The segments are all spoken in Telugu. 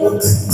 ఏడవ మాట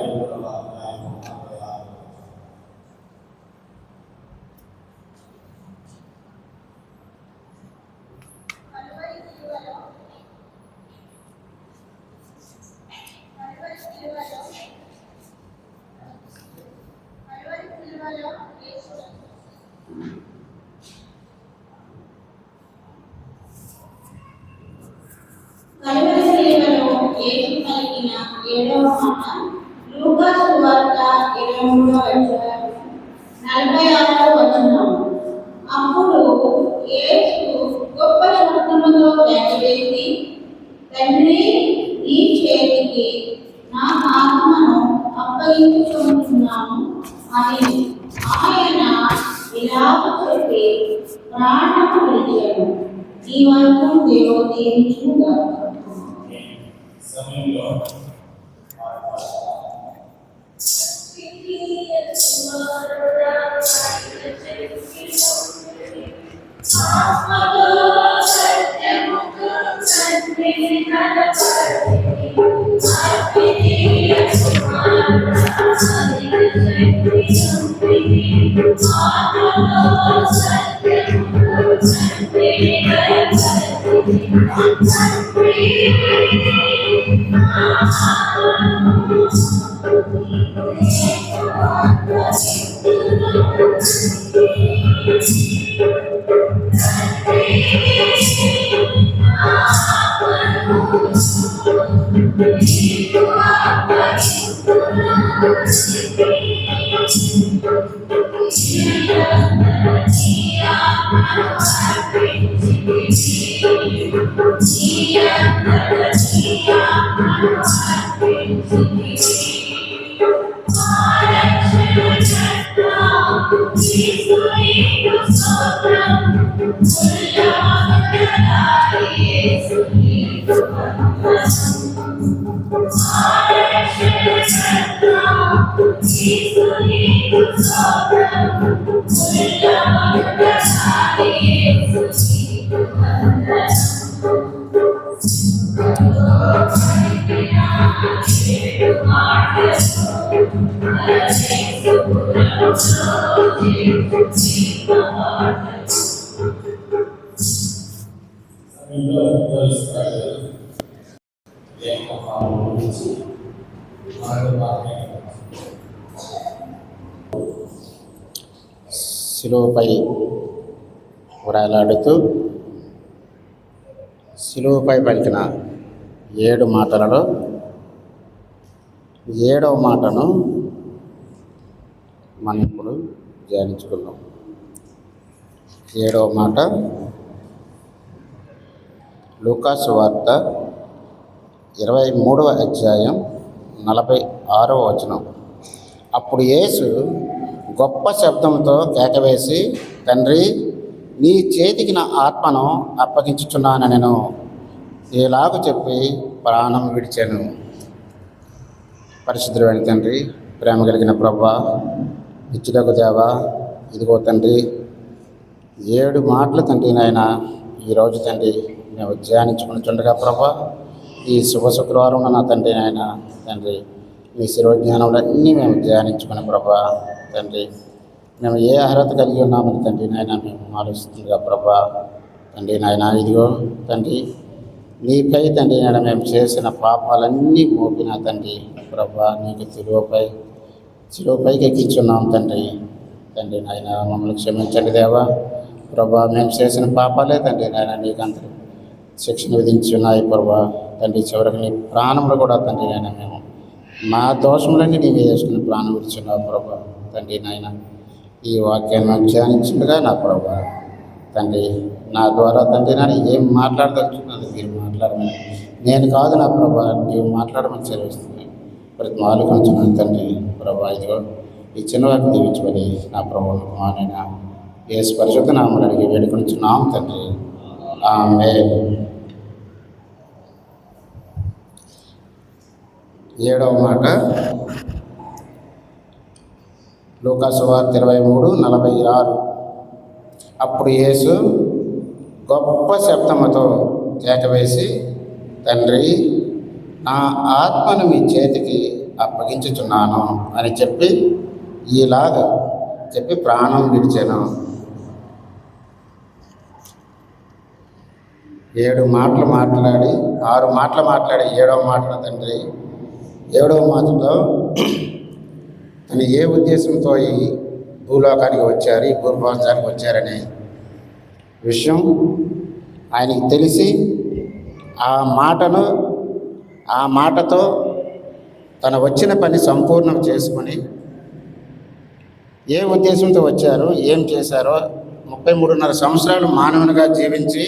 లూకా సువార్త 23:46 వచనం. అప్పుడు యేసు గొప్ప శబ్దముతో కేకవేసి, తండ్రి, నీ చేతికి నా ఆత్మను అప్పగించుకుంటున్నాను అని ఆయన ఇలాగ చెప్పి ప్రాణము విడిచాడు. ఈ వరకు దేవుడు దీవించుగా. శిలువపై వ్రాలాడుతూ శిలువపై పలికిన 7 మాటలలో 7వ మాటను మనం ఇప్పుడు ధ్యానించుకుందాం. 7వ మాట లూకా సువార్త 23వ అధ్యాయం 46వ వచనం. అప్పుడు యేసు గొప్ప శబ్దంతో కేకవేసి, తండ్రి, నీ చేతికి నా ఆత్మను అప్పగించుచున్నాను నేను ఇలాగ చెప్పి ప్రాణం విడిచాను. పరిశుద్ధుడైన తండ్రి, ప్రేమ కలిగిన ప్రభువా, ఇచ్చుటకు దేవా, ఇదిగో తండ్రి 7 మాటలు తండ్రి నాయన ఈరోజు తండ్రి మేము ధ్యానించుకుంటుండగా ప్రభా, ఈ శుభ శుక్రవారం నా తండ్రి నాయన తండ్రి మీ శిరోజ్ఞానములన్నీ మేము ధ్యానించుకుని ప్రభా తండ్రి మేము ఏ అర్హత కలిగి ఉన్నామని తండ్రి నాయన మేము ఆలోచిస్తుండగా ప్రభా తండ్రి నాయన ఇదిగో తండ్రి నీపై తండ్రి నాయన మేము చేసిన పాపాలన్నీ మోపిన తండ్రి ప్రభా నీకు శిలువపైకి ఎక్కించున్నాం తండ్రి. తండ్రి నాయన మమ్మల్ని క్షమించండి దేవా. ప్రభా మేము చేసిన పాపాలే తండ్రి నాయన నీకు అంత శిక్షణ విధించున్నాయి ప్రభా తండ్రి చివరికి నీ ప్రాణంలో కూడా తండ్రి నాయన మేము మా దోషములన్నీ నీవే చేసుకుని ప్రాణం విడిచున్నావు ప్రభా తండ్రి నాయన ఈ వాక్యాన్ని ధ్యానించుండగా నా ప్రభా తండ్రి నా ద్వారా తండ్రి నాయన ఏం మాట్లాడదలుచుకున్నది మీరు మాట్లాడమని నేను కాదు నా ప్రభా నీవు మాట్లాడమని సెలవిస్తుంది ప్రతి మాలకు ఉంచున్నాను తండ్రి ప్రభా ఇదిగో ఈ చిన్నవారికి దీవించబడి నా ప్రభు మానైన యేసు పరిశుద్ధ నామమున అడిగి వేడుకొనుచున్నాం తండ్రి ఆమేన్. 7వ మాట లూకాసు వార్త 23:46. అప్పుడు యేసు గొప్ప శబ్దముతో కేకవేసి, తండ్రి, నా ఆత్మను మీ చేతికి అప్పగించుచున్నాను అని ఇలాగా చెప్పి ప్రాణం విడిచాను. 6 మాటలు మాట్లాడి 7వ మాటలో తండ్రి 7వ మాటలో తను ఏ ఉద్దేశంతో ఈ భూలోకానికి వచ్చారు, ఈ భూప్రపంచానికి వచ్చారనే విషయం ఆయనకి తెలిసి ఆ మాటతో తను వచ్చిన పని సంపూర్ణం చేసుకొని ఏ ఉద్దేశంతో వచ్చారో ఏం చేశారో 33.5 సంవత్సరాలు మానవునిగా జీవించి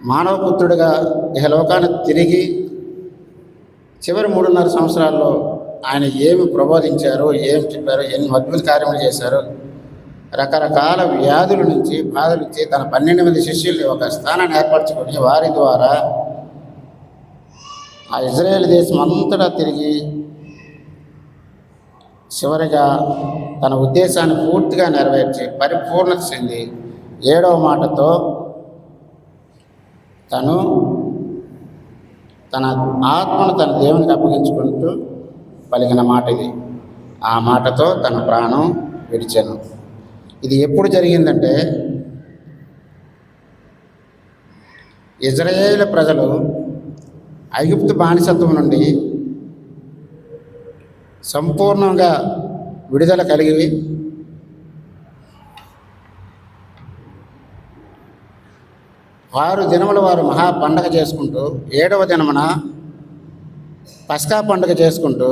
మానవపుత్రుడిగా ఇహలోకాన్ని తిరిగి చివరి 3.5 సంవత్సరాల్లో ఆయన ఏమి ప్రబోధించారో ఏం చెప్పారో ఎన్ని అద్భుత కార్యములు చేశారో రకరకాల వ్యాధుల నుంచి బాధలు ఇచ్చి తన 12 మంది శిష్యుల్ని ఒక స్థానాన్ని ఏర్పరచుకొని వారి ద్వారా ఆ ఇజ్రాయేల్ దేశం అంతటా తిరిగి చివరిగా తన ఉద్దేశాన్ని పూర్తిగా నెరవేర్చి పరిపూర్ణత చెంది 7వ మాటతో తను తన ఆత్మను తన దేవునికి అప్పగించుకుంటూ పలికిన మాట ఇది. ఆ మాటతో తన ప్రాణం విడిచాను. ఇది ఎప్పుడు జరిగిందంటే ఇజ్రాయేలు ప్రజలు ఐగుప్తు బానిసత్వం నుండి సంపూర్ణంగా విడుదల కలిగి 6 దినములు వారు మహా పండగ చేసుకుంటూ 7వ దినమున పస్కా పండుగ చేసుకుంటూ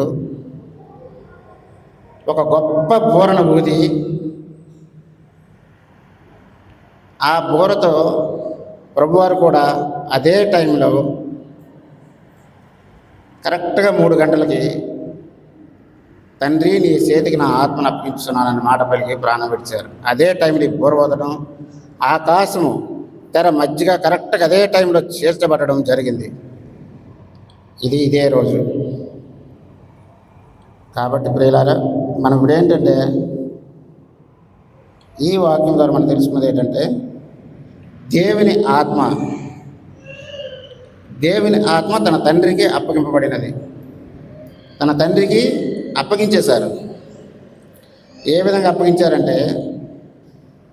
ఒక గొప్ప బూరను ఊది ఆ బూరతో ప్రభువారు కూడా అదే టైంలో కరెక్ట్గా 3 గంటలకి తండ్రి నీ చేతికి నా ఆత్మను అప్పగించున్నానని మాట పలికి ప్రాణం విడిచారు. అదే టైంలో ఈ బూర ఊదడం, ఆకాశము తెర మధ్యగా కరెక్ట్గా అదే టైంలో చేర్చబడడం జరిగింది. ఇదే రోజు. కాబట్టి ప్రియులారా, మనం ఇప్పుడు ఏంటంటే ఈ వాక్యం ద్వారా మనం తెలుసుకున్నది ఏంటంటే దేవుని ఆత్మ తన తండ్రికి అప్పగింపబడినది. తన తండ్రికి అప్పగించేశారు. ఏ విధంగా అప్పగించారంటే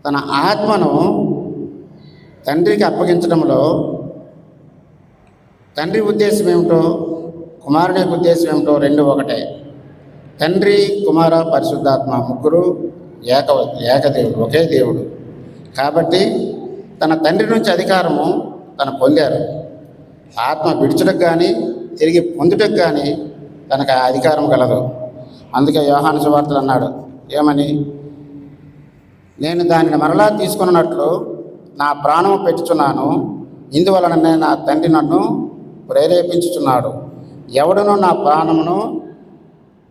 తన ఆత్మను తండ్రికి అప్పగించడంలో తండ్రి ఉద్దేశం ఏమిటో కుమారుని యొక్క ఉద్దేశం ఏమిటో 2 ఒకటే. తండ్రి, కుమార, పరిశుద్ధాత్మ ముగ్గురు ఏకదేవుడు, ఒకే దేవుడు. కాబట్టి తన తండ్రి నుంచి అధికారము తను పొందారు. ఆత్మ విడుచుటకు కానీ తిరిగి పొందుటకు కానీ తనకు ఆ అధికారం కలదు. అందుకే యోహాను సువార్తలు అన్నాడు ఏమని, నేను దానిని మరలా తీసుకున్నట్లు నా ప్రాణము పెట్టుచున్నాను, ఇందువలననే నా తండ్రి నన్ను ప్రేరేపించుచున్నాడు. ఎవడునూ నా ప్రాణమును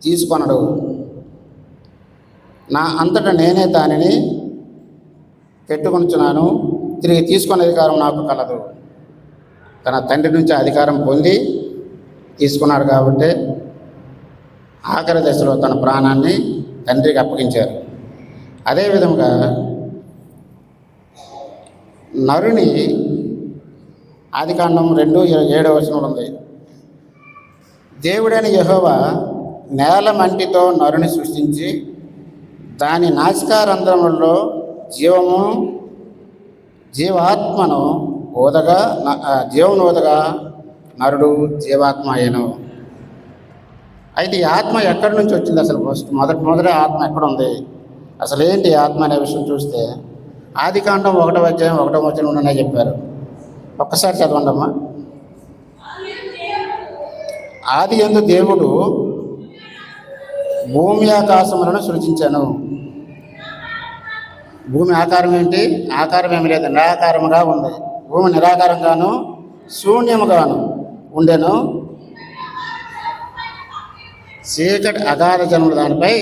తీసుకొనడు, నా అంతటా నేనే దానిని పెట్టుకొనుచున్నాను, తిరిగి తీసుకునే అధికారం నాకు కలదు. తన తండ్రి నుంచి అధికారం పొంది తీసుకున్నాడు కాబట్టి ఆఖరి దశలో తన ప్రాణాన్ని తండ్రికి అప్పగించారు. అదేవిధంగా నరుని ఆదికాండం 2:7 ఉంది. దేవుడైన యెహోవా నేల మంటితో నరుని సృష్టించి దాని నాసికారంధ్రములలో జీవాత్మను ఊదగా నరుడు జీవాత్మ అయ్యను. అయితే ఈ ఆత్మ ఎక్కడి నుంచి వచ్చింది? అసలు మొదటి ఆత్మ ఎక్కడ ఉంది? అసలు ఏంటి ఆత్మ అనే విషయం చూస్తే ఆదికాండం 1వ అధ్యాయం 1వ వచనంలోనే చెప్పారు. ఒక్కసారి చదవండి అమ్మా. ఆది యందు దేవుడు భూమి ఆకాశములను సృజించాను. భూమి ఆకారం ఏంటి? ఆకారం ఏమి లేదు, నిరాకారముగా ఉంది. భూమి నిరాకారంగాను శూన్యముగాను ఉండెను. చీకటి అగాధ జనములు దానిపై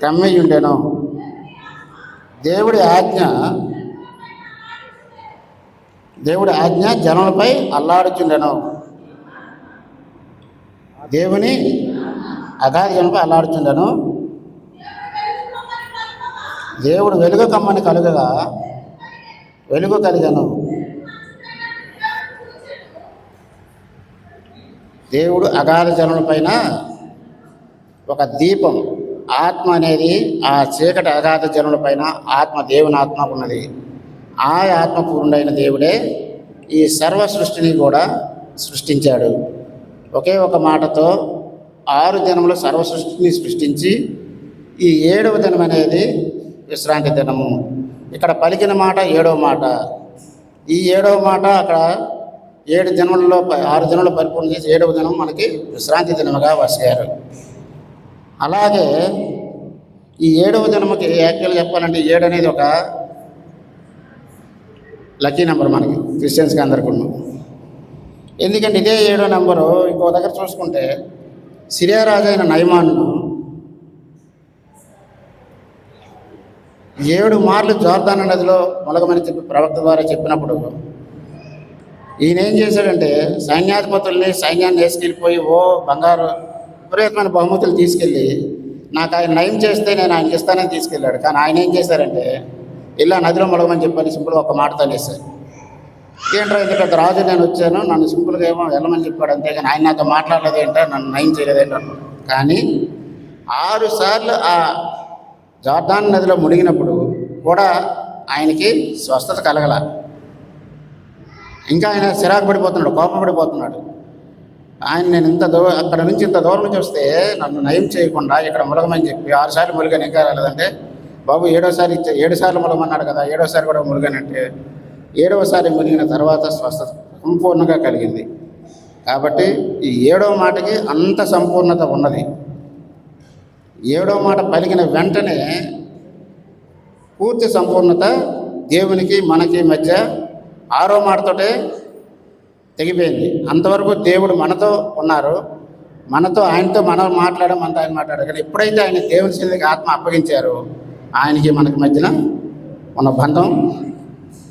కమ్మి ఉండెను. దేవుడి ఆజ్ఞ జనములపై అల్లాడుచుండెను. దేవుని అగాధ జనములపై అల్లాడుచుండెను. దేవుడు వెలుగు కమ్మని కలుగగా వెలుగు కలిగను. దేవుడు అగాధ జనుల పైన ఒక దీపం, ఆత్మ అనేది ఆ చీకటి అగాధ జనుల పైన ఆత్మ, దేవుని ఆత్మ ఉన్నది. ఆ ఆత్మపూర్ణుడైన దేవుడే ఈ సర్వ సృష్టిని కూడా సృష్టించాడు. ఒకే ఒక మాటతో 6 దినములు సర్వ సృష్టిని సృష్టించి ఈ 7వ దినం అనేది విశ్రాంతి దినము. ఇక్కడ పలికిన మాట 7వ మాట. ఈ 7వ మాట అక్కడ 6 దినములు పరిపూర్ణ చేసి 7వ దినం మనకి విశ్రాంతి దినముగా వసారు. అలాగే ఈ 7వ దినముకి యాక్చువల్గా చెప్పాలంటే 7 అనేది ఒక లక్కీ నెంబర్ మనకి క్రిస్టియన్స్కి అందరికీ. ఎందుకంటే ఇదే 7వ నెంబరు ఇంకో దగ్గర చూసుకుంటే సిరియా రాజు అయిన నయమానును 7 మార్లు జోర్దాను నదిలో మొలగమని చెప్పి ప్రవక్త ద్వారా చెప్పినప్పుడు ఈయన ఏం చేశాడంటే సైన్యాన్ని వేసుకెళ్ళిపోయి బంగారు విపరీతమైన బహుమతులు తీసుకెళ్ళి నాకు ఆయన నయం చేస్తే నేను ఆయనకి ఇస్తానని తీసుకెళ్ళాడు. కానీ ఆయన ఏం చేశారంటే ఇలా నదిలో మొలగమని చెప్పని సింపుల్గా ఒక మాట తనేశారు. ఏంటో ఇంత పెద్ద రాజు నేను వచ్చాను, నన్ను సింపుల్గా ఏమో వెళ్ళమని చెప్పాడు, అంతేగాని ఆయన నాతో మాట్లాడలేదు ఏంటో, నన్ను నయం చేయలేదేంటో. కానీ 6 సార్లు ఆ జోర్దాను నదిలో మునిగినప్పుడు కూడా ఆయనకి స్వస్థత కలగల. ఇంకా ఆయన చిరాకు పడిపోతున్నాడు, కోపం పడిపోతున్నాడు. ఆయన నేను అక్కడ నుంచి ఇంత దూరం నుంచి వస్తే నన్ను నయం చేయకుండా ఇక్కడ ములగమని చెప్పి 6 సార్లు ములిగాను, ఇంకా రాలేదంటే బాబు 7 సార్లు ములగమన్నాడు కదా, 7వ సారి కూడా ములిగానంటే 7వ సారి మునిగిన తర్వాత స్వస్థత సంపూర్ణంగా కలిగింది. కాబట్టి ఈ 7వ మాటకి అంత సంపూర్ణత ఉన్నది. 7వ మాట పలికిన వెంటనే పూర్తి సంపూర్ణత దేవునికి మనకి మధ్య 6వ మాటతోటే తెగిపోయింది. అంతవరకు దేవుడు మనతో ఉన్నారు, ఆయనతో మనం మాట్లాడడం, మనతో ఆయన మాట్లాడారు. కానీ ఎప్పుడైతే ఆయన దేవుని సన్నిధికి ఆత్మ అప్పగించారో ఆయనకి మనకి మధ్యన ఉన్న బంధం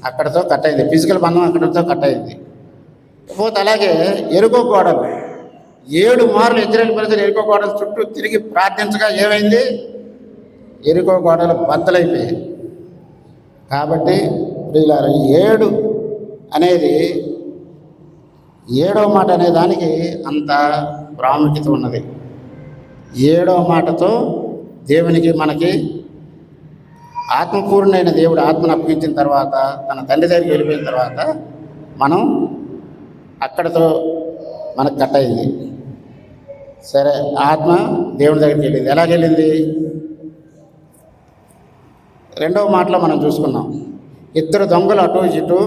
అక్కడితో కట్ అయింది. ఫిజికల్ బంధం అక్కడితో కట్ అయింది. పోతే అలాగే ఎరుకో గోడలు 7 మార్లు ఇశ్రాయేలు ప్రజలు ఎరుకో గోడల చుట్టూ తిరిగి ప్రార్థించగా ఏమైంది? ఎరుకో గోడలు బద్దలైపోయాయి. కాబట్టి ప్రియులారా, 7 అనేది 7వ మాట అనే దానికి అంత ప్రాముఖ్యత ఉన్నది. 7వ మాటతో దేవునికి మనకి ఆత్మపూర్ణైన దేవుడు ఆత్మను అప్పగించిన తర్వాత, తన తండ్రి దగ్గరికి వెళ్ళిపోయిన తర్వాత మనం అక్కడితో మనకు కట్ అయింది. సరే, ఆత్మ దేవుడి దగ్గరికి వెళ్ళింది. ఎలాగెళ్ళింది? 2వ మాటలో మనం చూసుకున్నాం. 2 దొంగలు అటు ఇటు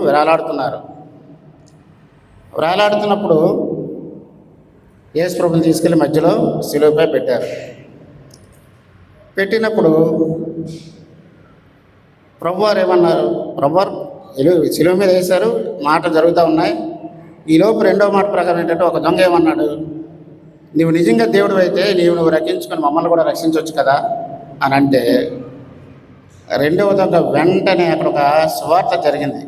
వేలాడుతున్నప్పుడు యేసు ప్రభువుని తీసుకెళ్ళి మధ్యలో శిలువపై పెట్టారు. పెట్టినప్పుడు ప్రభువారు ఏమన్నారు? ప్రభువారు శిలువ మీద వేశారు, మాటలు జరుగుతూ ఉన్నాయి. ఈలోపు 2వ మాట ప్రకారం ఏంటంటే ఒక దొంగ ఏమన్నాడు? నువ్వు నిజంగా దేవుడు అయితే నువ్వు రక్షించుకొని మమ్మల్ని కూడా రక్షించవచ్చు కదా అని అంటే, 2వ దొంగ వెంటనే అక్కడ ఒక సువార్త జరిగింది.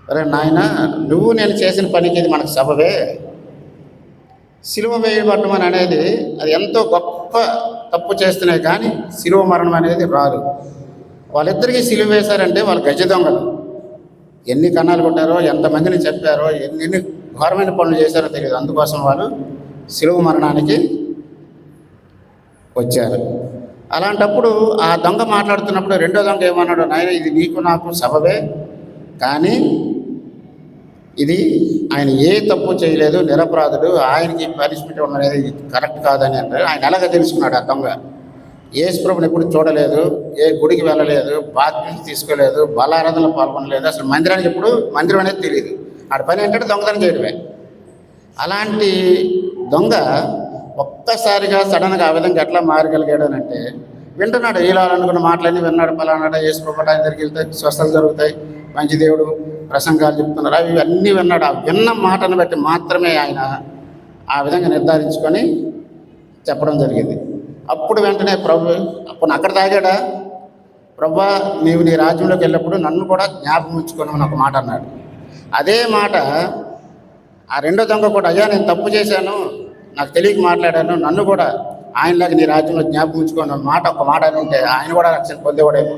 అరే నాయన, నువ్వు నేను చేసిన పనికి ఇది మనకు సబబే. శిలువ వేయబడటం అనేది అది ఎంతో గొప్ప తప్పు చేస్తున్నాయి, కానీ శిలువ మరణం అనేది రాదు. వాళ్ళిద్దరికీ శిలువ వేశారంటే వాళ్ళు గజ దొంగలు. ఎన్ని కన్నాలు కొట్టారో, ఎంతమందిని చెప్పారో, ఎన్ని ఘోరమైన పనులు చేశారో తెలియదు. అందుకోసం వాళ్ళు శిలువ మరణానికి వచ్చారు. అలాంటప్పుడు ఆ దొంగ మాట్లాడుతున్నప్పుడు 2వ దొంగ ఏమన్నాడు? నాయన, ఇది నీకు నాకు సబబే, కానీ ఇది ఆయన ఏ తప్పు చేయలేదు, నిరపరాధుడు, ఆయనకి పనిష్మెంట్ ఉన్నది కరెక్ట్ కాదని అంటారు. ఆయన ఎలాగ తెలుసుకున్నాడు ఆ దొంగ? యేసు ప్రభుని ఎప్పుడు చూడలేదు, ఏ గుడికి వెళ్ళలేదు, బాప్తిసం తీసుకోలేదు, బలారాధనలో పాల్గొనలేదు, అసలు మందిరానికి ఎప్పుడు మందిరం అనేది తెలియదు. ఆడ పని ఏంటంటే దొంగతనం చేయడమే. అలాంటి దొంగ ఒక్కసారిగా సడన్గా ఆ విధంగా ఎట్లా మారగలిగాడు అని అంటే, వింటున్నాడు, ఇలా అనుకున్న మాటలన్నీ విన్నాడు. పలానాడు యేసు ప్రభు ఆయన దగ్గరికి వెళ్తే స్వస్థతలు జరుగుతాయి, మంచి దేవుడు ప్రసంగాలు చెప్తున్నారు, అవి అన్నీ విన్నాడు. ఆ విన్న మాటను బట్టి మాత్రమే ఆయన ఆ విధంగా నిర్ధారించుకొని చెప్పడం జరిగింది. అప్పుడు వెంటనే అప్పుడు అక్కడ తాగాడా, ప్రభువా నీవు నీ రాజ్యంలోకి వెళ్ళినప్పుడు నన్ను కూడా జ్ఞాపకం ఉంచుకొని అని ఒక మాట అన్నాడు. అదే మాట ఆ రెండో దొంగ కూడా, అయ్యా నేను తప్పు చేశాను, నాకు తెలియక మాట్లాడాను, నన్ను కూడా ఆయనలాగా నీ రాజ్యంలో జ్ఞాపకం ఉంచుకొని ఒక మాట అని ఉంటే ఆయన కూడా రక్షణ పొందేవాడేమో.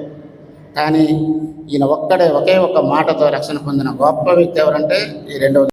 కానీ ఈయన ఒకే ఒక మాటతో రక్షణ పొందిన గొప్ప వ్యక్తి ఎవరంటే ఈ రెండవ